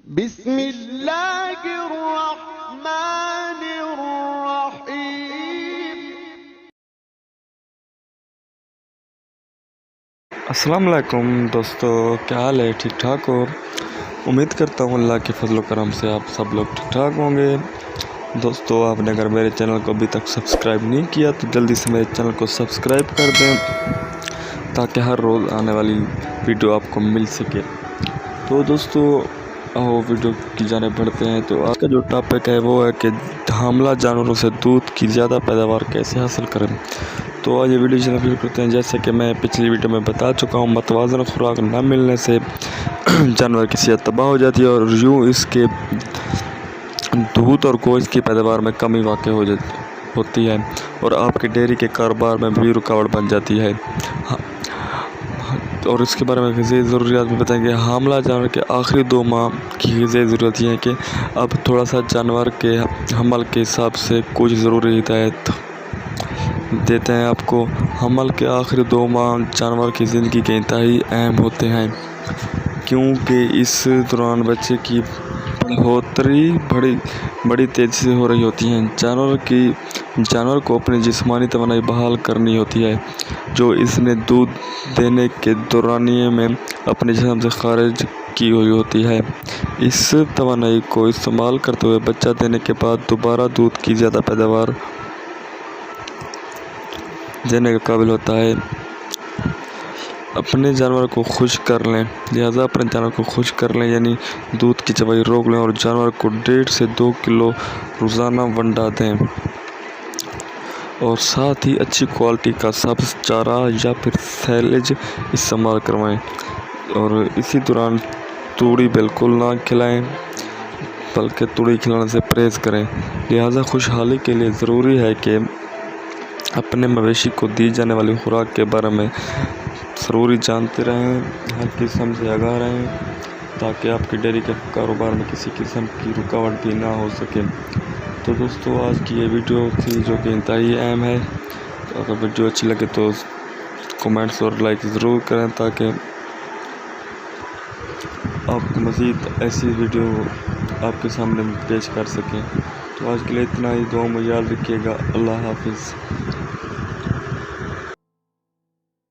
بسم اللہ الرحمن الرحیم۔ السلام علیکم دوستو، کیا حال ہے؟ ٹھیک ٹھاک ہو؟ امید کرتا ہوں اللہ کے فضل و کرم سے آپ سب لوگ ٹھیک ٹھاک ہوں گے۔ دوستو، آپ نے اگر میرے چینل کو ابھی تک سبسکرائب نہیں کیا تو جلدی سے میرے چینل کو سبسکرائب کر دیں تاکہ ہر روز آنے والی ویڈیو آپ کو مل سکے۔ تو دوستو، ویڈیو کی جانب بڑھتے ہیں۔ تو آج کا جو ٹاپک ہے وہ ہے کہ حاملہ جانوروں سے دودھ کی زیادہ پیداوار کیسے حاصل کریں۔ تو آج یہ ویڈیو شروع کرتے ہیں۔ جیسے کہ میں پچھلی ویڈیو میں بتا چکا ہوں، متوازن خوراک نہ ملنے سے جانور کی صحت تباہ ہو جاتی ہے اور یوں اس کے دودھ اور گوشت کی پیداوار میں کمی واقع ہوتی ہے اور آپ کے ڈیری کے کاروبار میں بھی رکاوٹ بن جاتی ہے۔ اور اس کے بارے میں غذائی ضروریات بھی بتائیں گے۔ حاملہ جانور کے آخری 2 ماہ کی غذائی ضرورت یہ ہے کہ اب تھوڑا سا جانور کے حمل کے حساب سے کچھ ضروری ہدایت دیتے ہیں آپ کو۔ حمل کے آخری 2 ماہ جانور کی زندگی کے انتہائی اہم ہوتے ہیں، کیونکہ اس دوران بچے کی بڑھوتری بڑی تیزی سے ہو رہی ہوتی ہے۔ جانور کو اپنی جسمانی توانائی بحال کرنی ہوتی ہے جو اس نے دودھ دینے کے دورانیے میں اپنے جسم سے خارج کی ہوئی ہوتی ہے۔ اس توانائی کو استعمال کرتے ہوئے بچہ دینے کے بعد دوبارہ دودھ کی زیادہ پیداوار دینے کے قابل ہوتا ہے۔ اپنے جانور کو خشک کر لیں، یعنی دودھ کی چوائی روک لیں اور جانور کو 1.5 سے 2 کلو روزانہ ونڈا دیں اور ساتھ ہی اچھی کوالٹی کا سبز چارہ یا پھر سیلیج استعمال کروائیں اور اسی دوران توڑی بالکل نہ کھلائیں بلکہ توڑی کھلانے سے پرہیز کریں۔ لہٰذا خوشحالی کے لیے ضروری ہے کہ اپنے مویشی کو دی جانے والی خوراک کے بارے میں ضروری جانتے رہیں، ہر قسم سے آگاہ رہیں تاکہ آپ کے ڈیری کے کاروبار میں کسی قسم کی رکاوٹ بھی نہ ہو سکے۔ تو دوستو، آج کی یہ ویڈیو تھی جو کہ انتہائی اہم ہے۔ تو اگر ویڈیو اچھی لگے تو کمنٹس اور لائک ضرور کریں تاکہ آپ کو مزید ایسی ویڈیو آپ کے سامنے پیش کر سکیں۔ تو آج کے لیے اتنا ہی، دعاؤں میں یاد رکھیے گا۔ اللہ حافظ۔